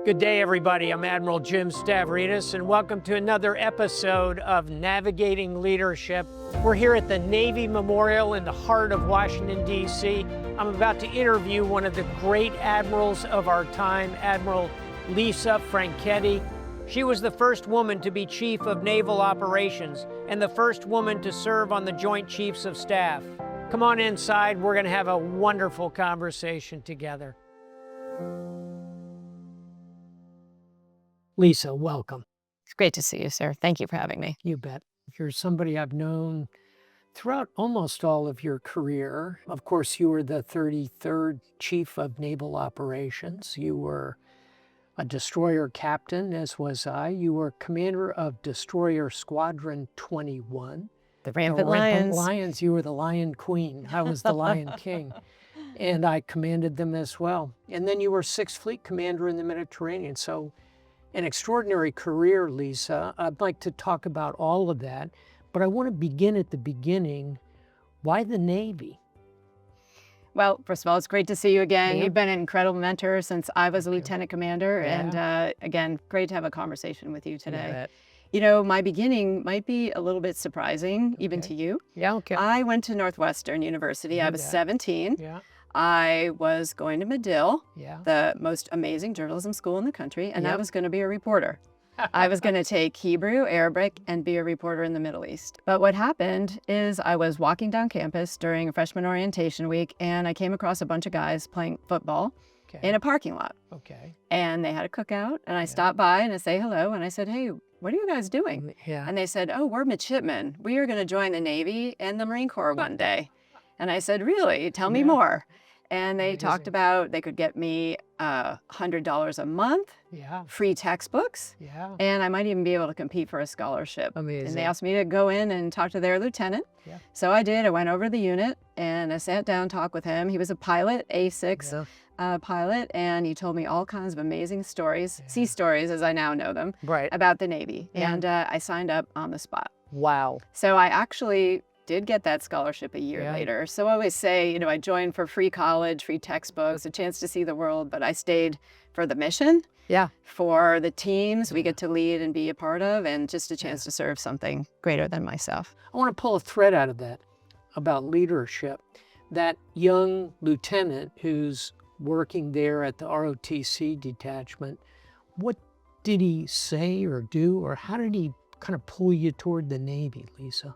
Good day, everybody. I'm Admiral Jim Stavridis, and welcome to another episode of Navigating Leadership. We're here at the Navy Memorial in the heart of Washington, D.C. I'm about to interview one of the great admirals of our time, Admiral Lisa Franchetti. She was the first woman to be Chief of Naval Operations and the first woman to serve on the Joint Chiefs of Staff. Come on inside. We're going to have a wonderful conversation together. Lisa, welcome. It's great to see you, sir. Thank you for having me. You bet. You're somebody I've known throughout almost all of your career. Of course, you were the 33rd Chief of Naval Operations. You were a destroyer captain, as was I. You were commander of Destroyer Squadron 21. The Rampant Lions. Lions. You were the Lion Queen. I was the Lion King. And I commanded them as well. And then you were 6th Fleet Commander in the Mediterranean. So an extraordinary career, Lisa. I'd like to talk about all of that, but I want to begin at the beginning. Why the Navy? Well, first of all, it's great to see you again. Yeah. You've been an incredible mentor since I was a lieutenant commander. Yeah. And again, great to have a conversation with you today. Yeah. You know, my beginning might be a little bit surprising, even to you. Yeah, okay. I went to Northwestern University. I was 17. Yeah. I was going to Medill, Yeah. the most amazing journalism school in the country, and I Yep. was going to be a reporter. I was going to take Hebrew, Arabic, and be a reporter in the Middle East. But what happened is I was walking down campus during a freshman orientation week, and I came across a bunch of guys playing football Okay. in a parking lot. Okay. And they had a cookout, and I stopped by and I say hello, and I said, hey, what are you guys doing? Yeah. And they said, oh, we're midshipmen. We are going to join the Navy and the Marine Corps one day. And I said, really? Tell me Yeah. more. And they Amazing. talked about they could get me $100 a month, Yeah. free textbooks, Yeah. and I might even be able to compete for a scholarship. Amazing. And they asked me to go in and talk to their lieutenant. Yeah. So I did. I went over to the unit and I sat down, talked with him. He was a pilot, A6 pilot, and he told me all kinds of amazing stories, sea stories as I now know them, Right. about the Navy. Yeah. And I signed up on the spot. Wow. So I actually did get that scholarship a year Yeah. later. So I always say, you know, I joined for free college, free textbooks, a chance to see the world, but I stayed for the mission, Yeah. for the teams we get to lead and be a part of, and just a chance to serve something greater than myself. I want to pull a thread out of that about leadership. That young lieutenant who's working there at the ROTC detachment, what did he say or do, or how did he kind of pull you toward the Navy, Lisa?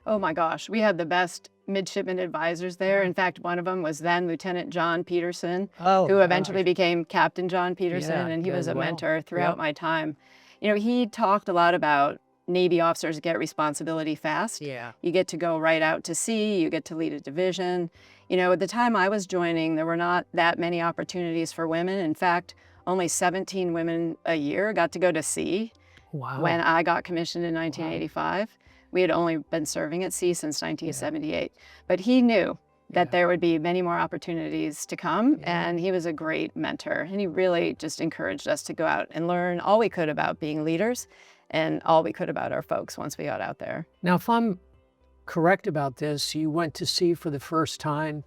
Oh my gosh, we had the best midshipman advisors there. In fact, one of them was then Lieutenant John Peterson, who eventually became Captain John Peterson, Yeah, and he was a very well. mentor throughout Yep. my time. You know, he talked a lot about Navy officers get responsibility fast. Yeah. You get to go right out to sea, you get to lead a division. You know, at the time I was joining, there were not that many opportunities for women. In fact, only 17 women a year got to go to sea. Wow. When I got commissioned in 1985. We had only been serving at sea since 1978. But he knew that there would be many more opportunities to come, and he was a great mentor. And he really just encouraged us to go out and learn all we could about being leaders and all we could about our folks once we got out there. Now, if I'm correct about this, you went to sea for the first time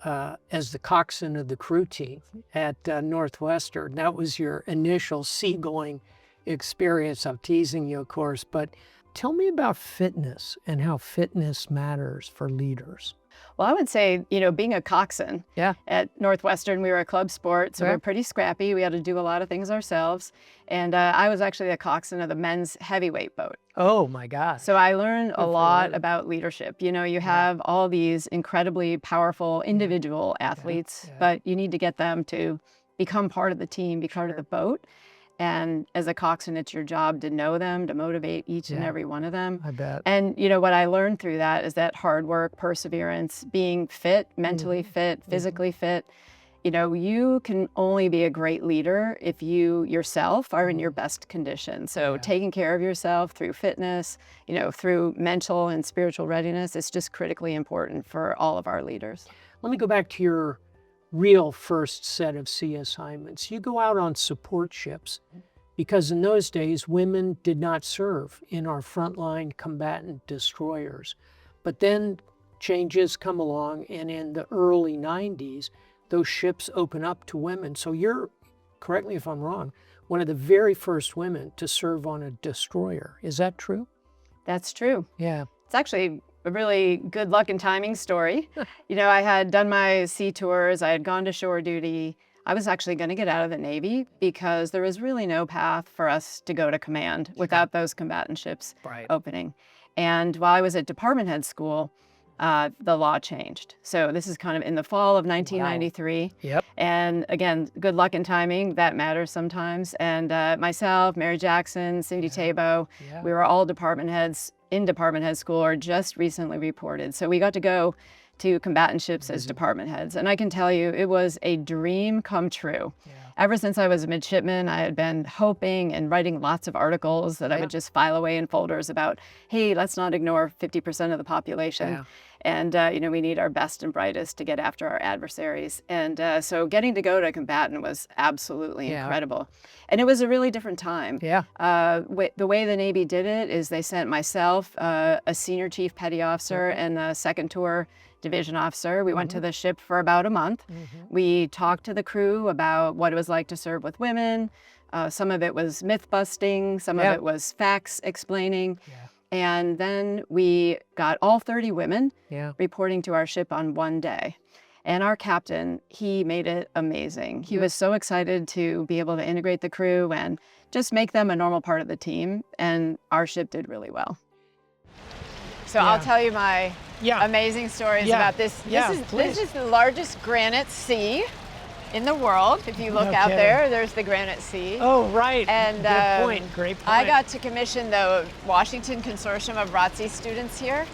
as the coxswain of the crew team at Northwestern. That was your initial seagoing experience. I'm teasing you, of course, but tell me about fitness and how fitness matters for leaders. Well, I would say, you know, being a coxswain Yeah. at Northwestern, we were a club sport, so we Yeah. were pretty scrappy. We had to do a lot of things ourselves. And I was actually a coxswain of the men's heavyweight boat. Oh my God. So I learned a for lot you. about leadership. You know, you have all these incredibly powerful individual athletes, yeah. but you need to get them to become part of the team, be part of the boat. And as a coxswain, it's your job to know them, to motivate each and Yeah. every one of them. I bet. And, you know, what I learned through that is that hard work, perseverance, being fit, mentally fit, physically fit. You know, you can only be a great leader if you yourself are in your best condition. So taking care of yourself through fitness, you know, through mental and spiritual readiness, it's just critically important for all of our leaders. Let me go back to your real first set of sea assignments. You go out on support ships because in those days, women did not serve in our frontline combatant destroyers. But then changes come along, and in the early 90s, those ships open up to women. So you're correct me if I'm wrong, one of the very first women to serve on a destroyer. Is that true? That's true. Yeah. It's actually a really good luck and timing story. You know, I had done my sea tours, I had gone to shore duty. I was actually going to get out of the Navy because there was really no path for us to go to command without those combatant ships opening. And while I was at department head school, the law changed. So this is kind of in the fall of 1993. Wow. Yep. And again, good luck and timing, that matters sometimes. And myself, Mary Jackson, Cindy Tabo, we were all department heads in department head school or just recently reported. So we got to go to combatant ships as department heads. And I can tell you, it was a dream come true. Yeah. Ever since I was a midshipman, I had been hoping and writing lots of articles that I would just file away in folders about, hey, let's not ignore 50% of the population. Yeah. And, you know, we need our best and brightest to get after our adversaries. And so getting to go to combatant was absolutely incredible. And it was a really different time. Yeah. The way the Navy did it is they sent myself, a senior chief petty officer, and a second tour division officer. We went to the ship for about a month. We talked to the crew about what it was like to serve with women. Some of it was myth busting, some of it was facts explaining. And then we got all 30 women reporting to our ship on one day. And our captain, he made it amazing. He was so excited to be able to integrate the crew and just make them a normal part of the team. And our ship did really well. So I'll tell you my amazing stories about this. This is the largest granite sea in the world. If you look out there, there's the Granite Sea. Oh, right. And good point. Great point. I got to commission the Washington Consortium of ROTC students here.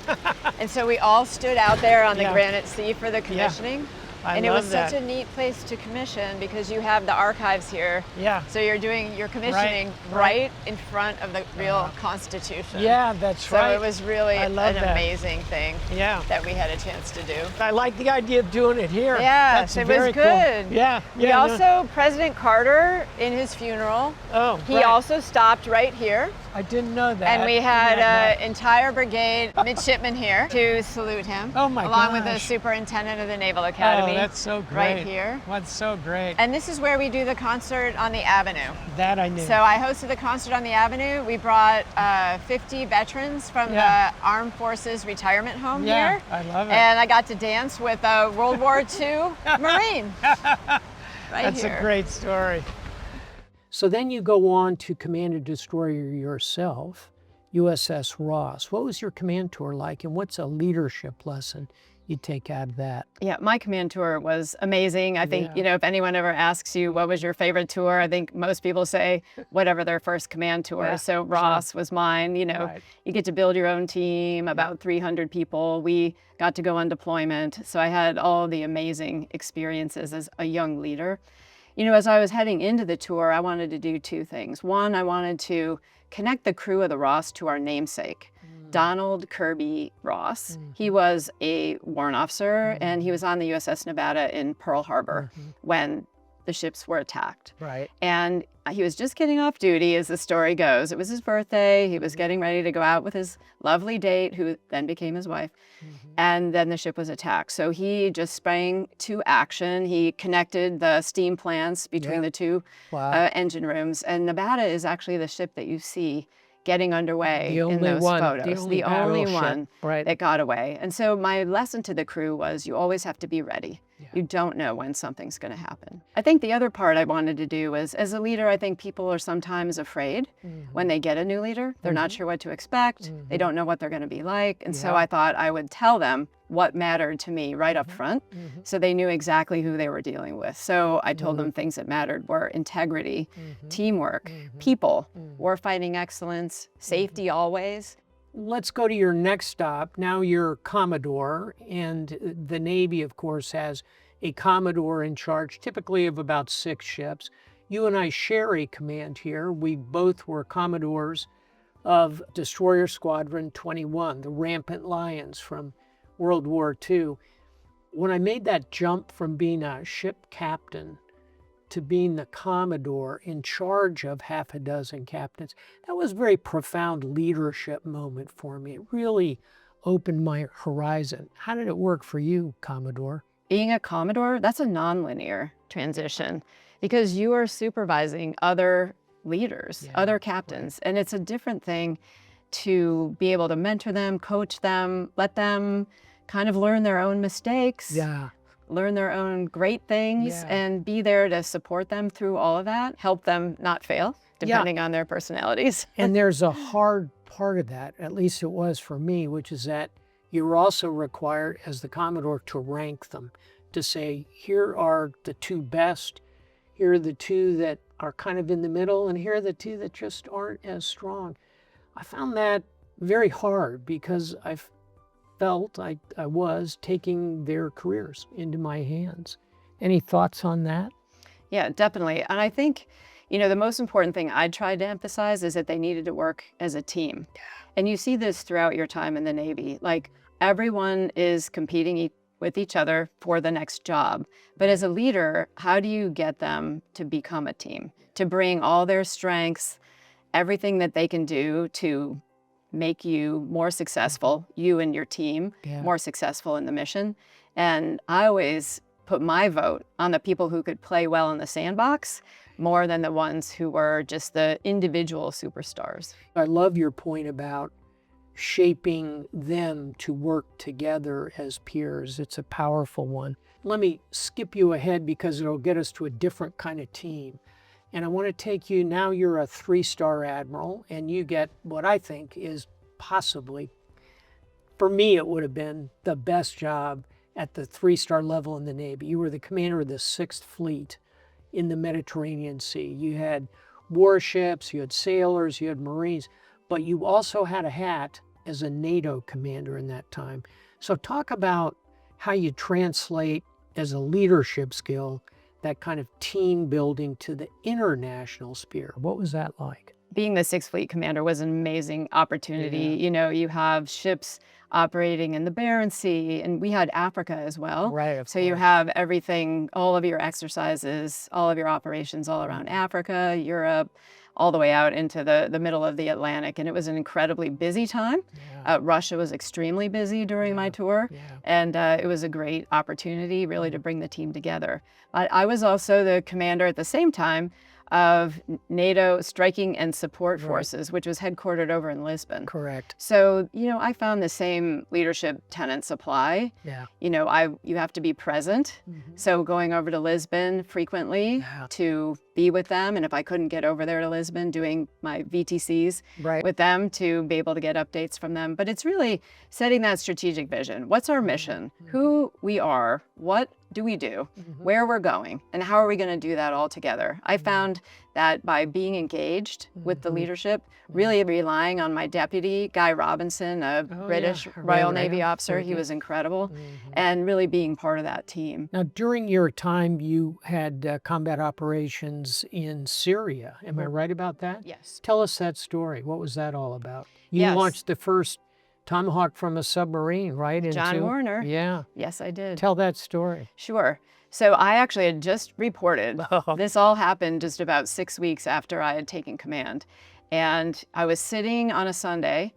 And so we all stood out there on the Granite Sea for the commissioning. And it was such a neat place to commission because you have the archives here. Yeah. So you're doing your commissioning right in front of the real Constitution. Yeah, that's right. So it was really an amazing thing that we had a chance to do. I like the idea of doing it here. Yes, it was good. Cool. Yeah. We also, President Carter, in his funeral, he also stopped right here. I didn't know that. And we had an entire brigade midshipmen here to salute him. Oh my gosh. Along with the superintendent of the Naval Academy. Oh, that's so great. Right here. That's so great. And this is where we do the concert on the Avenue. That I knew. So I hosted the concert on the Avenue. We brought 50 veterans from the Armed Forces Retirement Home here. I love it. And I got to dance with a World War II Marine. That's a great story. So then you go on to command a destroyer yourself, USS Ross. What was your command tour like, and what's a leadership lesson you take out of that? Yeah, my command tour was amazing. I think, you know, if anyone ever asks you what was your favorite tour, I think most people say whatever their first command tour. So Ross was mine. You know, you get to build your own team, about 300 people. We got to go on deployment. So I had all the amazing experiences as a young leader. You know, as I was heading into the tour, I wanted to do two things. One, I wanted to connect the crew of the Ross to our namesake, Donald Kirby Ross. He was a warrant officer, and he was on the USS Nevada in Pearl Harbor when the ships were attacked. Right. And he was just getting off duty, as the story goes. It was his birthday. He was getting ready to go out with his lovely date, who then became his wife. And then the ship was attacked. So he just sprang to action. He connected the steam plants between the two engine rooms. And Nevada is actually the ship that you see getting underway in those photos. The only one that got away. And so my lesson to the crew was you always have to be ready. You don't know when something's going to happen. I think the other part I wanted to do was, as a leader, I think people are sometimes afraid when they get a new leader. They're not sure what to expect. They don't know what they're going to be like. And so I thought I would tell them what mattered to me right up front, so they knew exactly who they were dealing with. So I told them things that mattered were integrity, teamwork, people, warfighting excellence, safety always. Let's go to your next stop. Now you're Commodore, and the Navy, of course, has a Commodore in charge, typically of about 6 ships. You and I share a command here. We both were Commodores of Destroyer Squadron 21, the Rampant Lions from World War II. When I made that jump from being a ship captain to being the Commodore in charge of half a dozen captains, that was a very profound leadership moment for me. It really opened my horizon. How did it work for you, Commodore? Being a Commodore, that's a nonlinear transition. because you are supervising other leaders, Yeah, other captains. And it's a different thing to be able to mentor them, coach them, let them kind of learn their own mistakes, Yeah. learn their own great things, Yeah. and be there to support them through all of that, help them not fail, depending on their personalities. And there's a hard part of that, at least it was for me, which is that you're also required as the Commodore to rank them, to say, here are the two best, here are the two that are kind of in the middle, and here are the two that just aren't as strong. I found that very hard because I felt I was taking their careers into my hands. Any thoughts on that? Yeah, definitely. And I think, the most important thing I tried to emphasize is that they needed to work as a team. And you see this throughout your time in the Navy. Like, everyone is competing with each other for the next job. But as a leader, how do you get them to become a team, to bring all their strengths, everything that they can do to make you more successful, you and your team, more successful in the mission? And I always put my vote on the people who could play well in the sandbox more than the ones who were just the individual superstars. I love your point about shaping them to work together as peers. It's a powerful one. Let me skip you ahead because it'll get us to a different kind of team. And I want to take you, now you're a 3-star admiral, and you get what I think is possibly, for me, it would have been the best job at the 3-star level in the Navy. You were the commander of the 6th Fleet in the Mediterranean Sea. You had warships, you had sailors, you had Marines, but you also had a hat as a NATO commander in that time. So talk about how you translate as a leadership skill that kind of team building to the international sphere. What was that like? Being the 6th Fleet commander was an amazing opportunity. You have ships operating in the Barents Sea, and we had Africa as well. Right, so you have everything, all of your exercises, all of your operations all around Africa, Europe, all the way out into the middle of the Atlantic. And it was an incredibly busy time. Russia was extremely busy during my tour. And it was a great opportunity really to bring the team together. But I was also the commander at the same time of NATO Striking and Support Forces, which was headquartered over in Lisbon. Correct. So, I found the same leadership tenets apply. You have to be present. So going over to Lisbon frequently to be with them. And if I couldn't get over there to Lisbon, doing my VTCs with them to be able to get updates from them. But it's really setting that strategic vision. What's our mission? Who we are? What do we do? Where we're going? And how are we going to do that all together? I found that by being engaged with the leadership, really relying on my deputy, Guy Robinson, a British Royal Navy officer, he was incredible, and really being part of that team. Now, during your time, you had combat operations in Syria. Am I right about that? Yes. Tell us that story. What was that all about? You launched the first Tomahawk from a submarine, right? John Warner. Yeah. Yes, I did. Tell that story. Sure. So I actually had just reported. This all happened just about 6 weeks after I had taken command. And I was sitting on a Sunday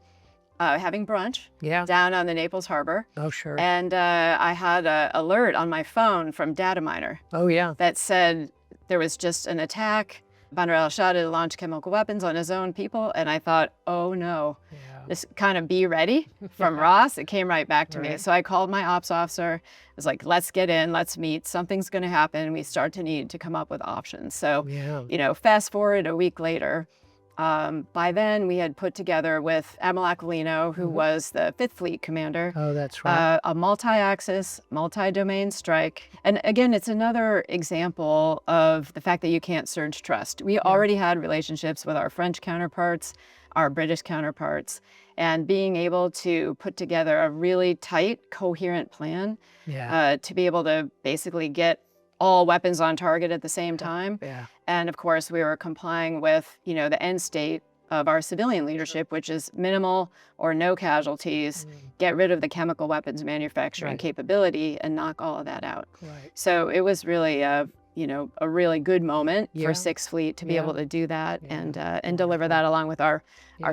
having brunch down on the Naples Harbor. Oh, sure. And I had an alert on my phone from data miner. Oh, yeah. That said there was just an attack. Bandar al-Shah had launched chemical weapons on his own people. And I thought, oh, no. This kind of be ready from Ross. It came right back to me. So I called my ops officer. I was like, let's get in, let's meet. Something's going to happen. We start to need to come up with options. So, fast forward a week later. By then, we had put together with Admiral Aquilino, who was the 5th Fleet commander. Oh, that's right. A multi-axis, multi-domain strike. And again, it's another example of the fact that you can't surge trust. We already had relationships with our French counterparts, our British counterparts, and being able to put together a really tight, coherent plan to be able to basically get all weapons on target at the same time. And of course, we were complying with, the end state of our civilian leadership, which is minimal or no casualties, get rid of the chemical weapons manufacturing capability and knock all of that out. So it was really a really good moment for 6th Fleet to be able to do that and deliver that along with our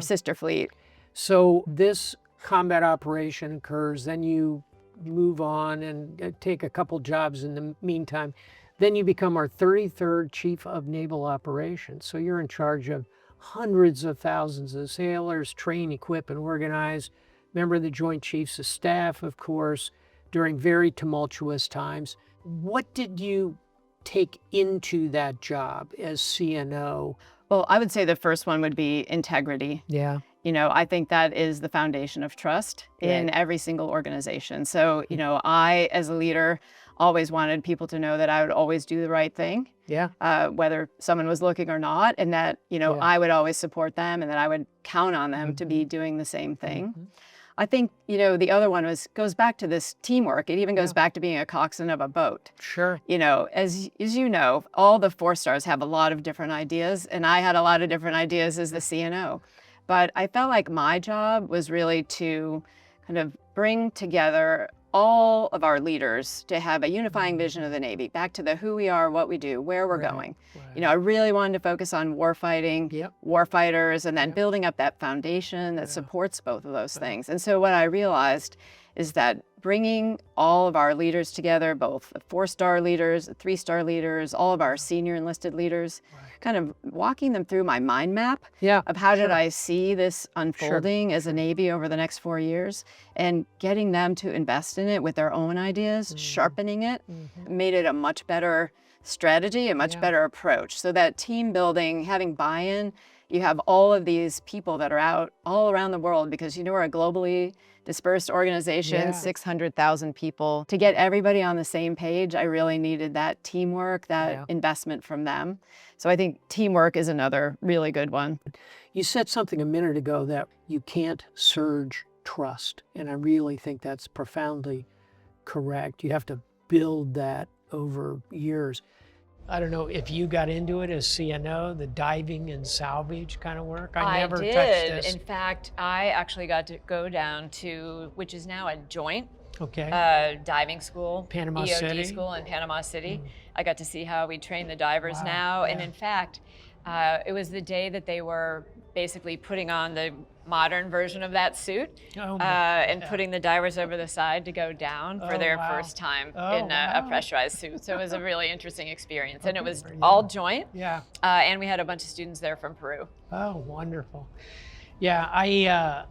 sister fleet. So this combat operation occurs, then you move on and take a couple jobs in the meantime. Then you become our 33rd Chief of Naval Operations. So you're in charge of hundreds of thousands of sailors, train, equip, and organize. Member of the Joint Chiefs of Staff, of course, during very tumultuous times. What did you take into that job as CNO? Well, I would say the first one would be integrity. Yeah. I think that is the foundation of trust in every single organization. So, I, as a leader, always wanted people to know that I would always do the right thing. Yeah. Whether someone was looking or not, and that, I would always support them and that I would count on them to be doing the same thing. I think, the other one goes back to this teamwork. It even goes back to being a coxswain of a boat. Sure. As you know, all the 4-stars have a lot of different ideas, and I had a lot of different ideas as the CNO. But I felt like my job was really to kind of bring together all of our leaders to have a unifying vision of the Navy, back to the who we are, what we do, where we're going. I really wanted to focus on warfighting, warfighters, and then building up that foundation that supports both of those things. And so what I realized is that bringing all of our leaders together, both the 4-star leaders, the 3-star leaders, all of our senior enlisted leaders, kind of walking them through my mind map of how did I see this unfolding as a Navy over the next 4 years, and getting them to invest in it with their own ideas, sharpening it, made it a much better strategy, a much better approach. So that team building, having buy-in, you have all of these people that are out all around the world, because we're a globally dispersed organization, 600,000 people. To get everybody on the same page, I really needed that teamwork, that investment from them. So I think teamwork is another really good one. You said something a minute ago that you can't surge trust, and I really think that's profoundly correct. You have to build that over years. I don't know if you got into it as CNO, the diving and salvage kind of work. I never touched this. In fact, I actually got to go down to, which is now a joint diving school, Panama EOD City. school in Panama City. I got to see how we train the divers now. And in fact, it was the day that they were basically putting on the modern version of that suit and putting the divers over the side to go down for their first time in a pressurized suit. So it was a really interesting experience. And it was all joint. And we had a bunch of students there from Peru. Oh, wonderful. Yeah, I,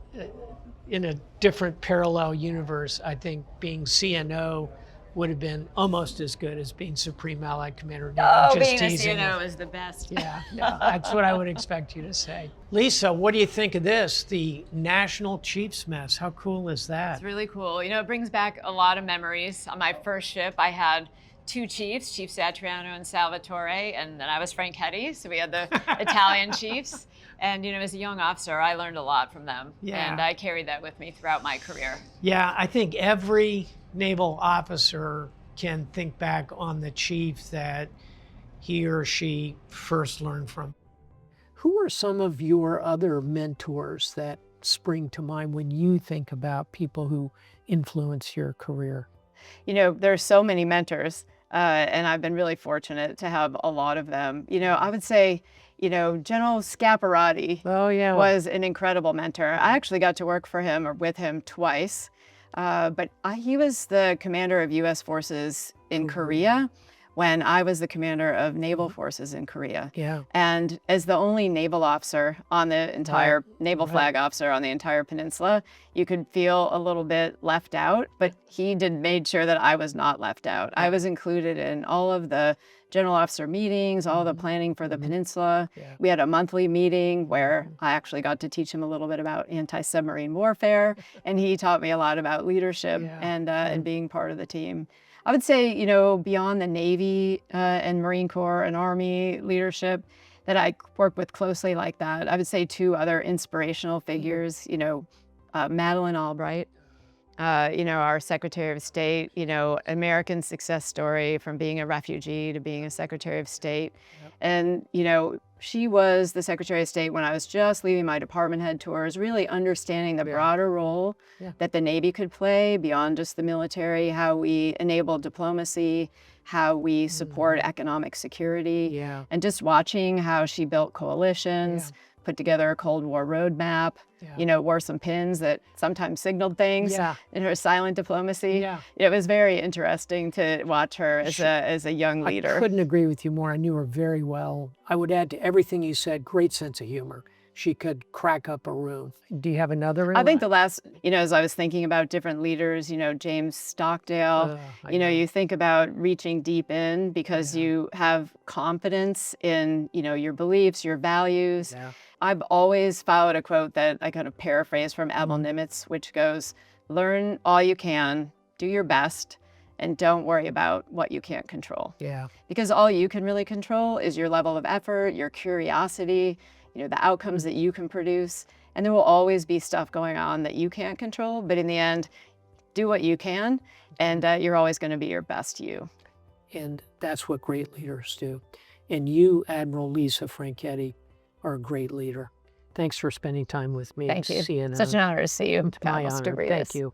in a different parallel universe, I think being CNO would have been almost as good as being Supreme Allied Commander. Being a CNO is the best. Yeah, that's what I would expect you to say. Lisa, what do you think of this? The National Chiefs Mess. How cool is that? It's really cool. It brings back a lot of memories. On my first ship, I had 2 chiefs, Chief Satriano and Salvatore, and then I was Franchetti, so we had the Italian chiefs. And, as a young officer, I learned a lot from them. And I carried that with me throughout my career. Yeah, I think every naval officer can think back on the chief that he or she first learned from. Who are some of your other mentors that spring to mind when you think about people who influence your career? There's so many mentors, and I've been really fortunate to have a lot of them. I would say, General Scaparrotti was an incredible mentor. I actually got to work for him or with him twice. But he was the commander of U.S. forces in Korea when I was the commander of naval forces in Korea. And as the only naval officer on the entire, naval flag officer on the entire peninsula, you could feel a little bit left out, but he made sure that I was not left out. I was included in all of the general officer meetings, all the planning for the peninsula. We had a monthly meeting where I actually got to teach him a little bit about anti-submarine warfare, and he taught me a lot about leadership and being part of the team. I would say, beyond the Navy and Marine Corps and Army leadership that I work with closely like that, I would say 2 other inspirational figures, Madeleine Albright, our Secretary of State, American success story from being a refugee to being a Secretary of State. And, she was the Secretary of State when I was just leaving my department head tours, really understanding the broader role that the Navy could play beyond just the military, how we enable diplomacy, how we support economic security, and just watching how she built coalitions, put together a Cold War roadmap, wore some pins that sometimes signaled things in her silent diplomacy. Yeah. It was very interesting to watch her as a young leader. I couldn't agree with you more. I knew her very well. I would add to everything you said, great sense of humor. She could crack up a room. Do you have another? I think the last, as I was thinking about different leaders, James Stockdale, you think about reaching deep in because you have confidence in, your beliefs, your values. Yeah. I've always followed a quote that I kind of paraphrase from Admiral Nimitz, which goes, learn all you can, do your best, and don't worry about what you can't control. Yeah. Because all you can really control is your level of effort, your curiosity, the outcomes that you can produce. And there will always be stuff going on that you can't control. But in the end, do what you can, and you're always going to be your best you. And that's what great leaders do. And you, Admiral Lisa Franchetti, are a great leader. Thanks for spending time with me. Thank you. CNN. Such an honor to see you, My honor. Thank you.